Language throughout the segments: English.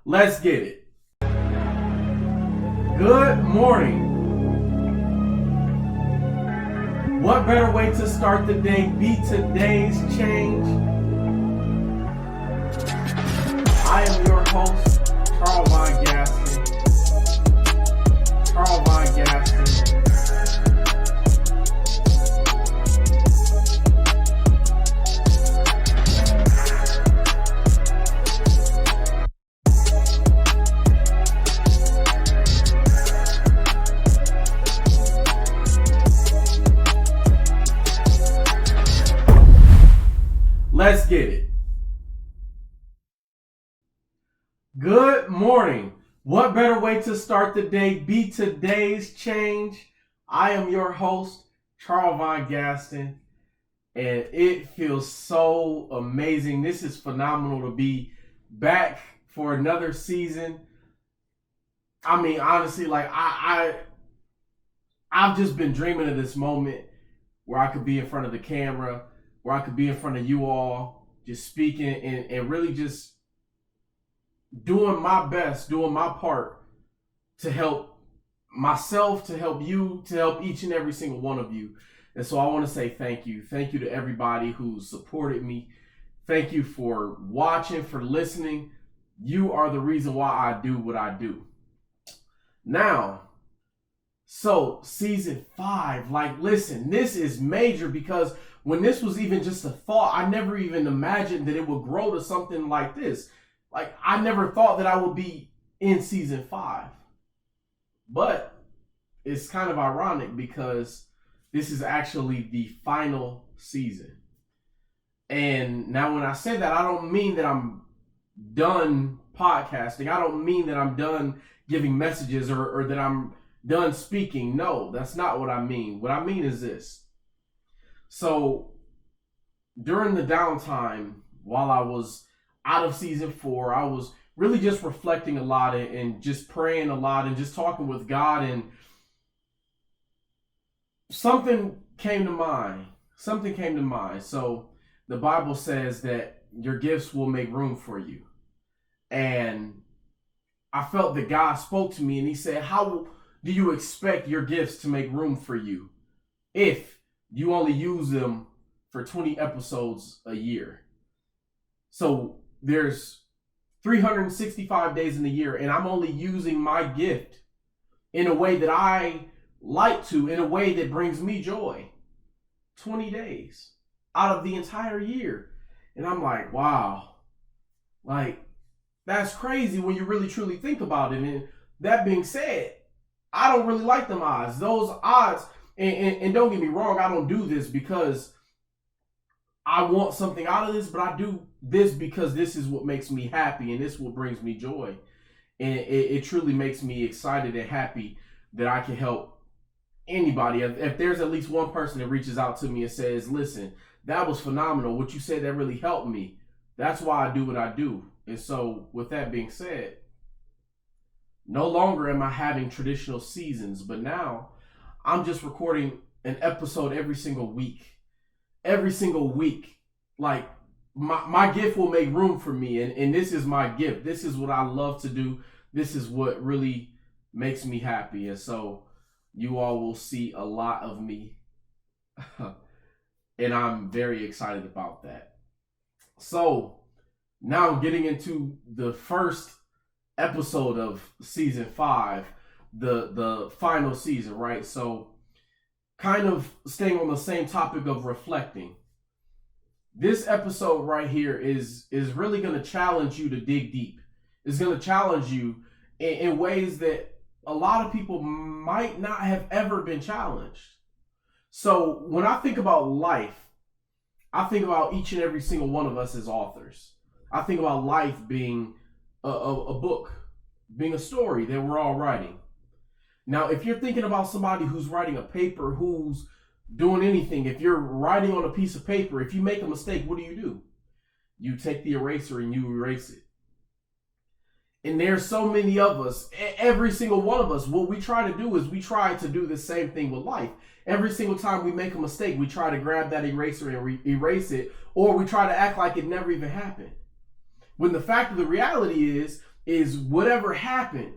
Let's get it. Good morning. What better way to start the day? Be today's change. I am your host, Charles Von Gaston. Charles Von Gaston. Let's get it. Good morning. What better way to start the day? Be today's change. I am your host, Charles Von Gaston, and it feels so amazing. This is phenomenal to be back for another season. I mean, honestly, like I've just been dreaming of this moment where I could be in front of the camera, where I could be in front of you all, just speaking and really just doing my best, doing my part to help myself, to help you, to help each and every single one of you. And so I want to say thank you. Thank you to everybody who supported me. Thank you for watching, for listening. You are the reason why I do what I do. Now, so season 5, like, listen, this is major because when this was even just a thought, I never even imagined that it would grow to something like this. Like, I never thought that I would be in season 5. But it's kind of ironic because this is actually the final season. And now when I say that, I don't mean that I'm done podcasting. I don't mean that I'm done giving messages or that I'm done speaking. No, that's not what I mean. What I mean is this. So during the downtime, while I was out of season 4, I was really just reflecting a lot and just praying a lot and just talking with God, and something came to mind. So the Bible says that your gifts will make room for you. And I felt that God spoke to me and he said, how do you expect your gifts to make room for you if you only use them for 20 episodes a year? So there's 365 days in the year, and I'm only using my gift in a way that I like to, in a way that brings me joy. 20 days out of the entire year. And I'm like, wow, like, that's crazy when you really truly think about it. And that being said, I don't really like them odds. Those odds, and don't get me wrong, I don't do this because I want something out of this, but I do this because this is what makes me happy and this is what brings me joy. And it truly makes me excited and happy that I can help anybody. If there's at least one person that reaches out to me and says, listen, that was phenomenal. What you said, that really helped me. That's why I do what I do. And so with that being said, no longer am I having traditional seasons, but now I'm just recording an episode every single week. Every single week. Like, my gift will make room for me, and this is my gift. This is what I love to do. This is what really makes me happy. And so you all will see a lot of me. And I'm very excited about that. So now getting into the first episode of season 5, the final season, right? So kind of staying on the same topic of reflecting. This episode right here is really going to challenge you to dig deep. It's going to challenge you in ways that a lot of people might not have ever been challenged. So when I think about life, I think about each and every single one of us as authors. I think about life being a book, being a story that we're all writing. Now, if you're thinking about somebody who's writing a paper, who's doing anything, if you're writing on a piece of paper, if you make a mistake, what do? You take the eraser and you erase it. And there's so many of us, every single one of us, what we try to do is we try to do the same thing with life. Every single time we make a mistake, we try to grab that eraser and erase it, or we try to act like it never even happened. When the fact of the reality is is whatever happened,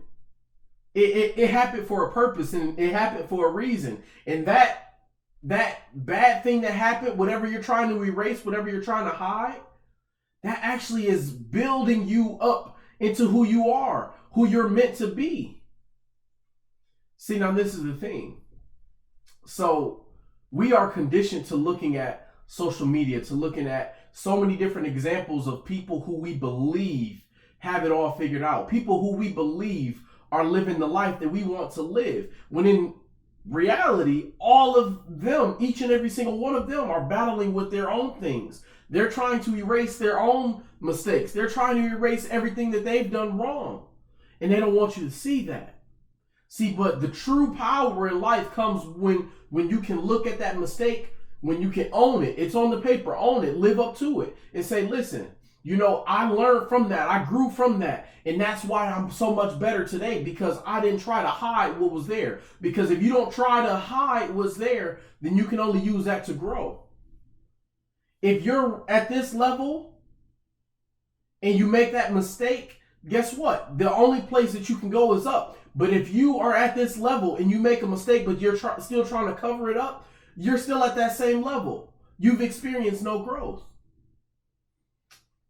it happened for a purpose, and it happened for a reason. And that bad thing that happened, whatever you're trying to erase, whatever you're trying to hide, that actually is building you up into who you are, who you're meant to be. See, now this is the thing. So we are conditioned to looking at social media, to looking at so many different examples of people who we believe have it all figured out, people who we believe are living the life that we want to live, when in reality, all of them, each and every single one of them, are battling with their own things. They're trying to erase their own mistakes. They're trying to erase everything that they've done wrong. And they don't want you to see that. See, but the true power in life comes when you can look at that mistake, when you can own it. It's on the paper, own it, live up to it, and say, listen, you know, I learned from that. I grew from that. And that's why I'm so much better today, because I didn't try to hide what was there. Because if you don't try to hide what's there, then you can only use that to grow. If you're at this level and you make that mistake, guess what? The only place that you can go is up. But if you are at this level and you make a mistake, but you're still trying to cover it up, you're still at that same level. You've experienced no growth.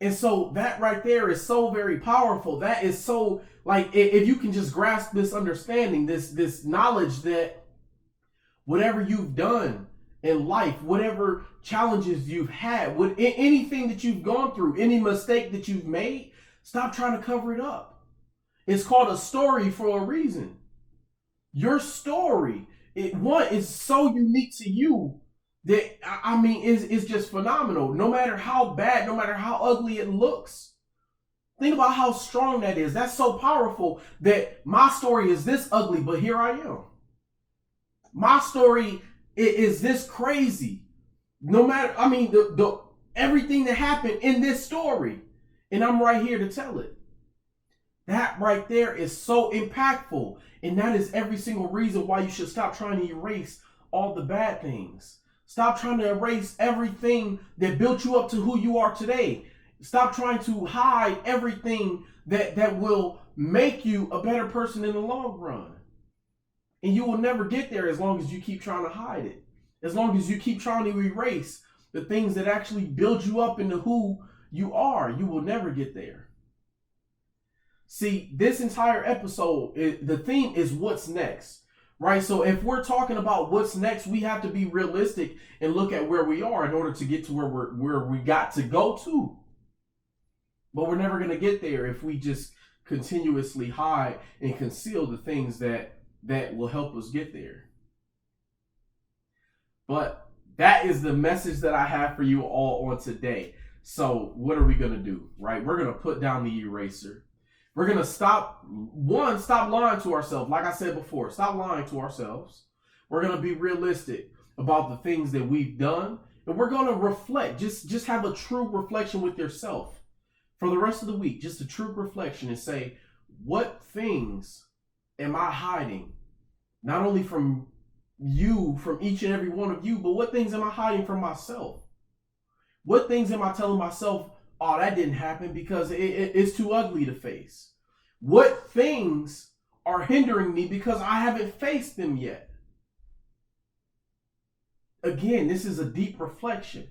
And so that right there is so very powerful. That is so, like, if you can just grasp this understanding, this knowledge that whatever you've done in life, whatever challenges you've had, anything that you've gone through, any mistake that you've made, stop trying to cover it up. It's called a story for a reason. Your story, is so unique to you that, I mean, is just phenomenal. No matter how bad, no matter how ugly it looks. Think about how strong that is. That's so powerful that my story is this ugly, but here I am. My story is this crazy. No matter, I mean, the everything that happened in this story, and I'm right here to tell it. That right there is so impactful. And that is every single reason why you should stop trying to erase all the bad things. Stop trying to erase everything that built you up to who you are today. Stop trying to hide everything that will make you a better person in the long run. And you will never get there as long as you keep trying to hide it. As long as you keep trying to erase the things that actually build you up into who you are, you will never get there. See, this entire episode, the theme is what's next, right? So if we're talking about what's next, we have to be realistic and look at where we are in order to get to where we got to go to. But we're never going to get there if we just continuously hide and conceal the things that will help us get there. But that is the message that I have for you all on today. So what are we going to do, right? We're going to put down the eraser. We're going to stop lying to ourselves. Like I said before, stop lying to ourselves. We're going to be realistic about the things that we've done. And we're going to reflect. Just have a true reflection with yourself for the rest of the week. Just a true reflection and say, what things am I hiding? Not only from you, from each and every one of you, but what things am I hiding from myself? What things am I telling myself, oh, that didn't happen because it's too ugly to face? What things are hindering me because I haven't faced them yet? Again, this is a deep reflection.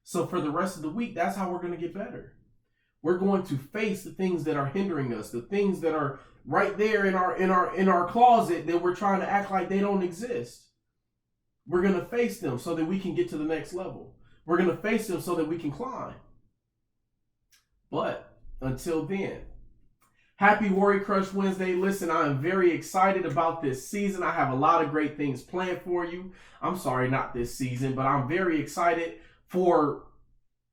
So for the rest of the week, that's how we're going to get better. We're going to face the things that are hindering us, the things that are right there in our closet that we're trying to act like they don't exist. We're going to face them so that we can get to the next level. We're going to face them so that we can climb. But until then, happy Worry Crush Wednesday. Listen, I am very excited about this season. I have a lot of great things planned for you. I'm sorry, not this season, but I'm very excited for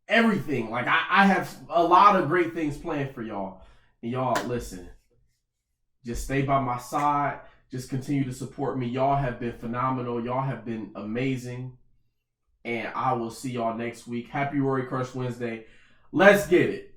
everything. Like I have a lot of great things planned for y'all. And y'all, listen, just stay by my side. Just continue to support me. Y'all have been phenomenal. Y'all have been amazing. And I will see y'all next week. Happy Worry Crush Wednesday. Let's get it.